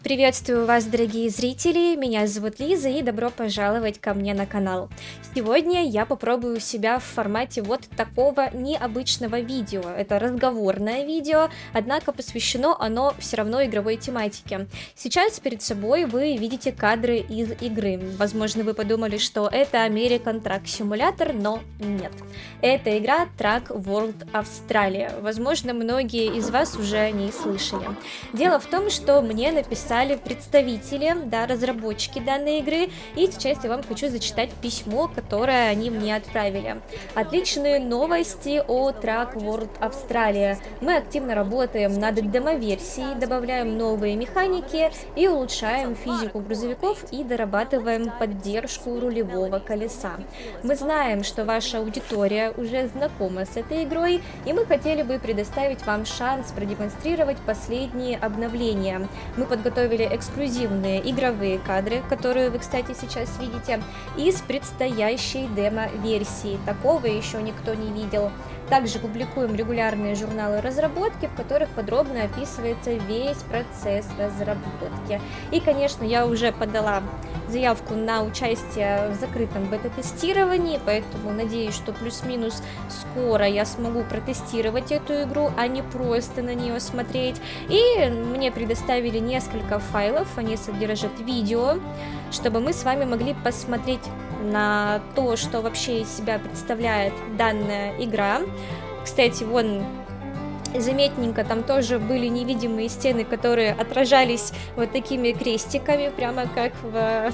Приветствую вас, дорогие зрители, меня зовут Лиза и добро пожаловать ко мне на канал. Сегодня я попробую себя в формате вот такого необычного видео. Это разговорное видео, однако посвящено оно все равно игровой тематике. Сейчас перед собой вы видите кадры из игры. Возможно, вы подумали, что это American Truck Simulator, но нет. Это игра Truck World Australia. Возможно, многие из вас уже о ней слышали. Дело в том, что мне написали представители, разработчики данной игры, и сейчас я вам хочу зачитать письмо, которое они мне отправили. Отличные новости о Truck World Australia. Мы активно работаем над демо-версией, добавляем новые механики и улучшаем физику грузовиков и дорабатываем поддержку рулевого колеса. Мы знаем, что ваша аудитория уже знакома с этой игрой, и мы хотели бы предоставить вам шанс продемонстрировать последние обновления. Мы подготовили эксклюзивные игровые кадры, которые вы, кстати, сейчас видите, из предстоящей демо-версии. Такого еще никто не видел. Также публикуем регулярные журналы разработки, в которых подробно описывается весь процесс разработки. И, конечно, я уже подала заявку на участие в закрытом бета-тестировании, поэтому надеюсь, что плюс-минус скоро я смогу протестировать эту игру, а не просто на нее смотреть. И мне предоставили несколько файлов, они содержат видео, чтобы мы с вами могли посмотреть на то, что вообще из себя представляет данная игра. Кстати, вон заметненько, там тоже были невидимые стены, которые отражались вот такими крестиками, прямо как в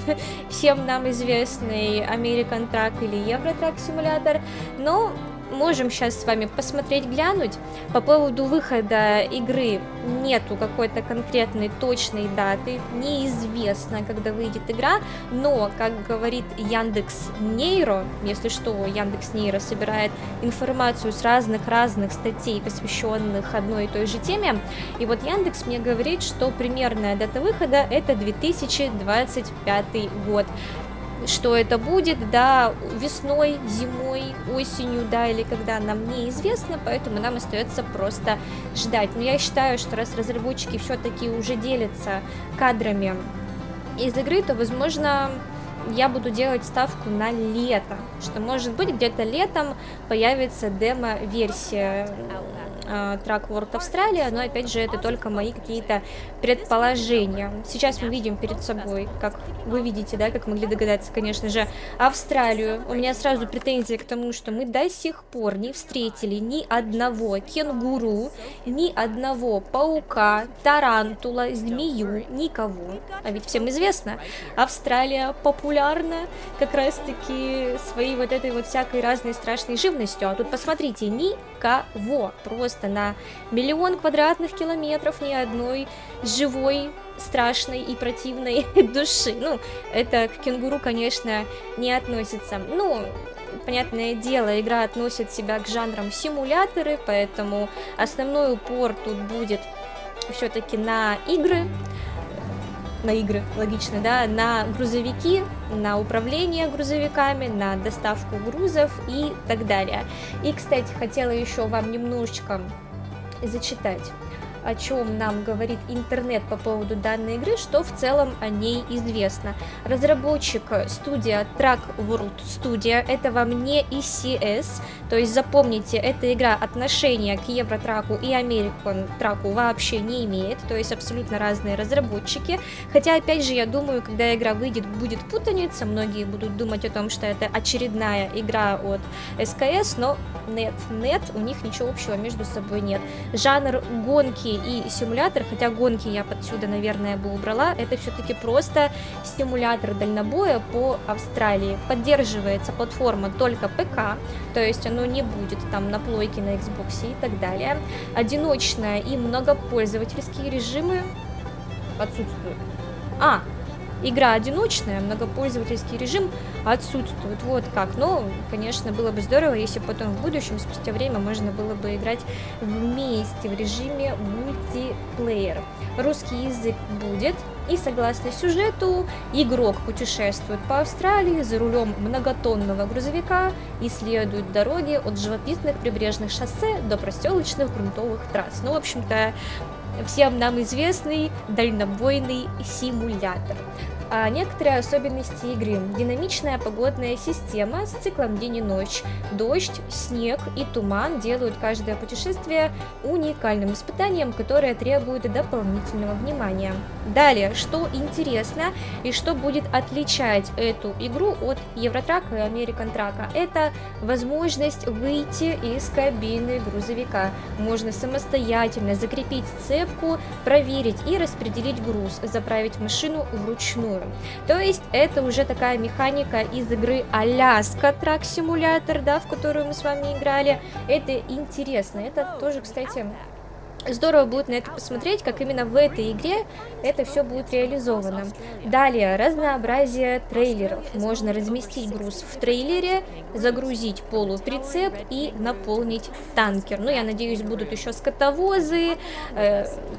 всем нам известный American Truck или Euro Truck Simulator. Но можем сейчас с вами посмотреть, глянуть. По поводу выхода игры нету какой-то конкретной точной даты, неизвестно, когда выйдет игра, но, как говорит Яндекс.Нейро, если что, Яндекс.Нейро собирает информацию с разных статей, посвященных одной и той же теме, и вот Яндекс мне говорит, что примерная дата выхода это 2025 год. Что это будет, весной, зимой, осенью, или когда, нам неизвестно, поэтому нам остается просто ждать. Но я считаю, что раз разработчики все-таки уже делятся кадрами из игры, то, возможно, я буду делать ставку на лето, что, может быть, где-то летом появится демо-версия Truck World Australia, но, опять же, это только мои какие-то предположения. Сейчас мы видим перед собой, как вы видите, как могли догадаться, конечно же, Австралию. У меня сразу претензия к тому, что мы до сих пор не встретили ни одного кенгуру, ни одного паука, тарантула, змею, никого. А ведь всем известно, Австралия популярна как раз-таки своей вот этой вот всякой разной страшной живностью. А тут посмотрите, никого. Просто на 1 000 000 квадратных километров ни одной живой, страшной и противной души. Это к кенгуру, конечно, не относится. Понятное дело, игра относит себя к жанрам симуляторы, поэтому основной упор тут будет все-таки на игры, логично, на грузовики, на управление грузовиками, на доставку грузов и так далее. И, кстати, хотела еще вам немножечко зачитать, о чем нам говорит интернет по поводу данной игры, что в целом о ней известно. Разработчик студия Truck World Studio, это вам не ECS, то есть запомните, эта игра отношения к Евротраку и American Truck вообще не имеет, то есть абсолютно разные разработчики, хотя, опять же, я думаю, когда игра выйдет, будет путаница, многие будут думать о том, что это очередная игра от SKS, но нет, у них ничего общего между собой нет. Жанр гонки и симулятор, хотя гонки я отсюда, наверное, бы убрала, это все-таки просто симулятор дальнобоя по Австралии. Поддерживается платформа только ПК, то есть оно не будет там на плойке, на Xbox и так далее. Одиночная и многопользовательские режимы отсутствуют. Игра одиночная, многопользовательский режим отсутствует. Вот как. Но, конечно, было бы здорово, если потом в будущем, спустя время, можно было бы играть вместе в режиме мультиплеер. Русский язык будет. И согласно сюжету, игрок путешествует по Австралии за рулем многотонного грузовика, исследует дороги от живописных прибрежных шоссе до проселочных грунтовых трасс. В общем-то, всем нам известный дальнобойный симулятор. А некоторые особенности игры. Динамичная погодная система с циклом день и ночь. Дождь, снег и туман делают каждое путешествие уникальным испытанием, которое требует дополнительного внимания. Далее, что интересно и что будет отличать эту игру от Евротрака и Американ Трака, это возможность выйти из кабины грузовика. Можно самостоятельно закрепить цепку, проверить и распределить груз, заправить машину вручную. То есть это уже такая механика из игры Аляска Трак Симулятор, да, в которую мы с вами играли. Это интересно. Это тоже, кстати, здорово будет на это посмотреть, как именно в этой игре это все будет реализовано. Далее, разнообразие трейлеров. Можно разместить груз в трейлере, загрузить полуприцеп и наполнить танкер. Ну, я надеюсь, будут еще скотовозы,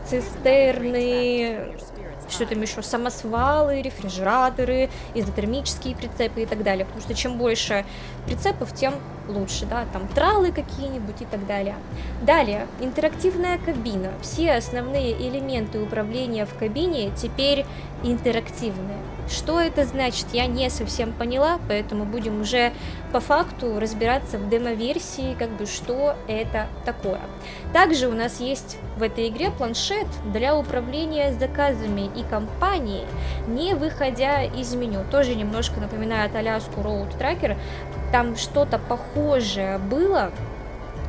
цистерны, что там еще, самосвалы, рефрижераторы, изотермические прицепы и так далее. Потому что чем больше прицепов, тем лучше, да, там тралы какие-нибудь и так далее. Далее, интерактивная кабина. Все основные элементы управления в кабине теперь интерактивные. Что это значит, я не совсем поняла, поэтому будем уже по факту разбираться в демо-версии, как бы, что это такое. Также у нас есть в этой игре планшет для управления заказами и компанией, не выходя из меню. Тоже немножко напоминает Аляску Road Tracker. Там что-то похожее было,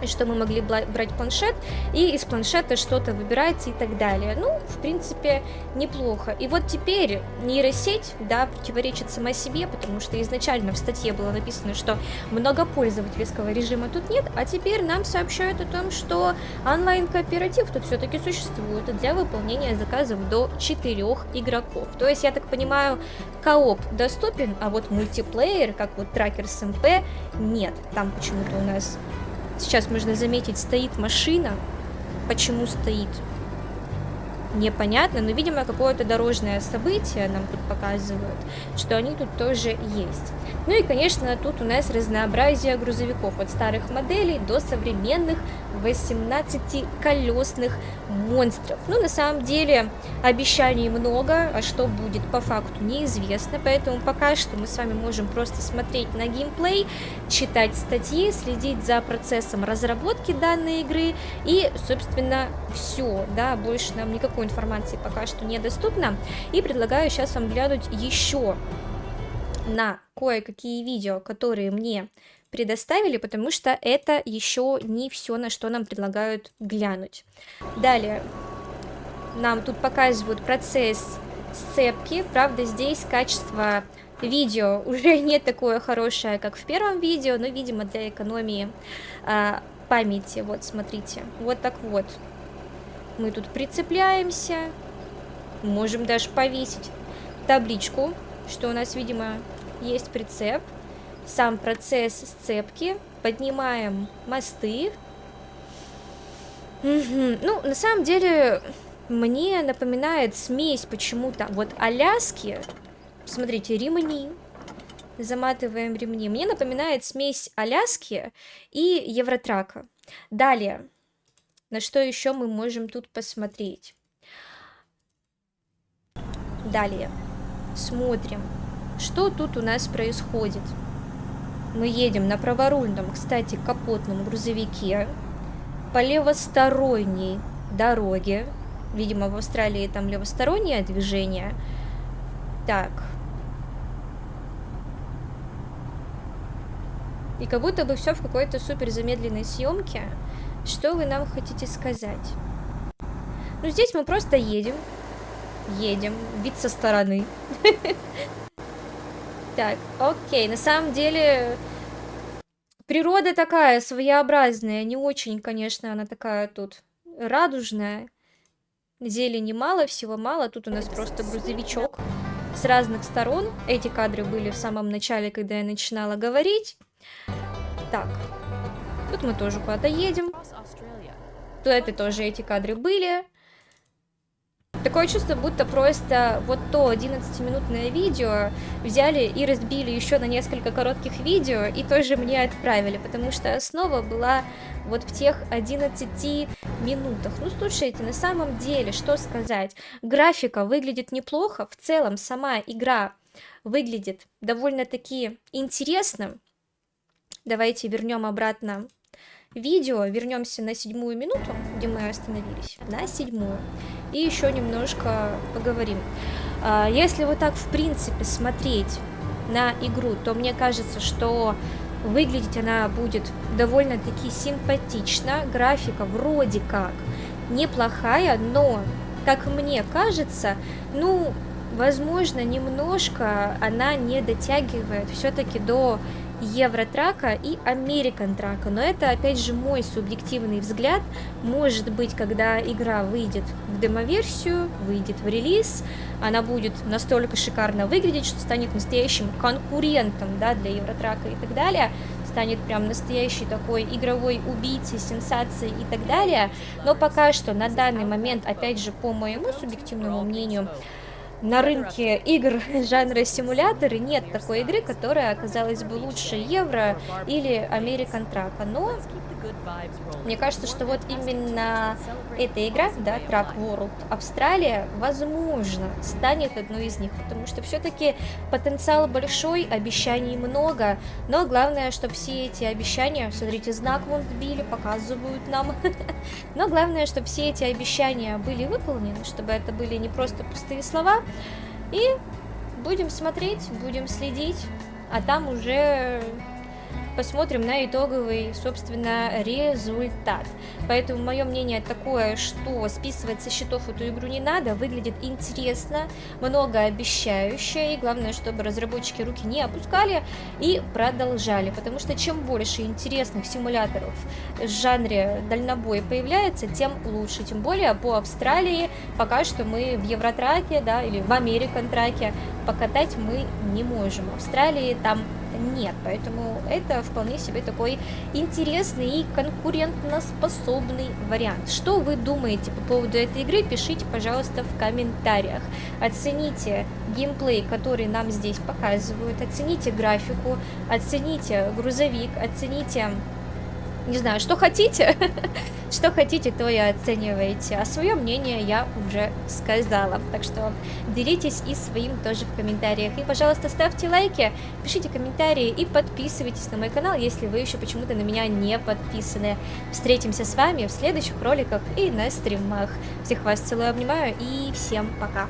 что мы могли брать планшет и из планшета что-то выбирать и так далее. Ну, в принципе, неплохо. И вот теперь нейросеть, да, противоречит сама себе, потому что изначально в статье было написано, что многопользовательского режима тут нет, а теперь нам сообщают о том, что онлайн-кооператив тут все-таки существует для выполнения заказов до 4 игроков. То есть, я так понимаю, кооп доступен, а вот мультиплеер, как вот Trackers MP, нет. Там почему-то у нас... Сейчас можно заметить, стоит машина. Почему стоит? Непонятно, но, видимо, какое-то дорожное событие нам тут показывают, что они тут тоже есть. Ну и, конечно, тут у нас разнообразие грузовиков от старых моделей до современных 18-колесных монстров. Ну, на самом деле, обещаний много, а что будет по факту неизвестно, поэтому пока что мы с вами можем просто смотреть на геймплей, читать статьи, следить за процессом разработки данной игры и, собственно, все, да, больше нам никакой информации пока что недоступно. И предлагаю сейчас вам глянуть еще на кое-какие видео, которые мне предоставили, потому что это еще не все, на что нам предлагают глянуть. Далее нам тут показывают процесс сцепки. Правда, здесь качество видео уже не такое хорошее, как в первом видео, но, видимо, для экономии памяти. Вот, смотрите, вот так вот. Мы тут прицепляемся, можем даже повесить табличку, что у нас, видимо, есть прицеп. Сам процесс сцепки. Поднимаем мосты. Ну, на самом деле, мне напоминает смесь почему-то вот Аляски. Смотрите, ремни. Заматываем ремни. Мне напоминает смесь Аляски и Евротрака. Далее. На что еще мы можем тут посмотреть? Далее. Смотрим, что тут у нас происходит. Мы едем на праворульном, кстати, капотном грузовике по левосторонней дороге. Видимо, в Австралии там левостороннее движение. Так. И как будто бы все в какой-то супер замедленной съемке. Что вы нам хотите сказать? Ну, здесь мы просто едем. Едем. Вид со стороны. Так, окей. На самом деле, природа такая своеобразная. Не очень, конечно, она такая тут радужная. Зелени мало, всего мало. Тут у нас просто грузовичок с разных сторон. Эти кадры были в самом начале, когда я начинала говорить. Так. Тут мы тоже куда-то едем. Тут это тоже эти кадры были. Такое чувство, будто просто вот то 11-минутное видео взяли и разбили еще на несколько коротких видео и тоже мне отправили, потому что основа была вот в тех 11 минутах. Ну, слушайте, на самом деле, что сказать? Графика выглядит неплохо, в целом сама игра выглядит довольно-таки интересно. Давайте вернем обратно видео, вернемся на 7-ю минуту, где мы остановились, на 7-ю, и еще немножко поговорим. Если вот так в принципе смотреть на игру, то мне кажется, что выглядеть она будет довольно-таки симпатично, графика вроде как неплохая, но, как мне кажется, ну, возможно, немножко она не дотягивает все-таки до Евротрака и Американ Трака, но это опять же мой субъективный взгляд. Может быть, когда игра выйдет в демо-версию, выйдет в релиз, она будет настолько шикарно выглядеть, что станет настоящим конкурентом, да, для Евротрака и так далее, станет прям настоящей такой игровой убийцей, сенсацией и так далее. Но пока что на данный момент, опять же, по моему субъективному мнению, на рынке игр жанра симуляторы нет такой игры, которая оказалась бы лучше Евро или American Truck. Но мне кажется, что вот именно эта игра, да, Truck World Австралия, возможно, станет одной из них, потому что все-таки потенциал большой, обещаний много, но главное, чтобы все эти обещания, смотрите, знак вон вбили, показывают нам, но главное, чтобы все эти обещания были выполнены, чтобы это были не просто пустые слова, и будем смотреть, будем следить, а там уже посмотрим на итоговый, собственно, результат. Поэтому мое мнение такое, что списывать со счетов эту игру не надо, выглядит интересно, многообещающе, и главное, чтобы разработчики руки не опускали и продолжали, потому что чем больше интересных симуляторов в жанре дальнобой появляется, тем лучше, тем более по Австралии пока что мы в Евротраке, да, или в Американ Траке покатать мы не можем, в Австралии там нет, поэтому это вполне себе такой интересный и конкурентоспособный вариант. Что вы думаете по поводу этой игры, пишите, пожалуйста, в комментариях. Оцените геймплей, который нам здесь показывают, оцените графику, оцените грузовик, оцените, не знаю, что хотите, что хотите, то и оцениваете. А свое мнение я уже сказала. Так что делитесь и своим тоже в комментариях. И, пожалуйста, ставьте лайки, пишите комментарии и подписывайтесь на мой канал, если вы еще почему-то на меня не подписаны. Встретимся с вами в следующих роликах и на стримах. Всех вас целую, обнимаю и всем пока.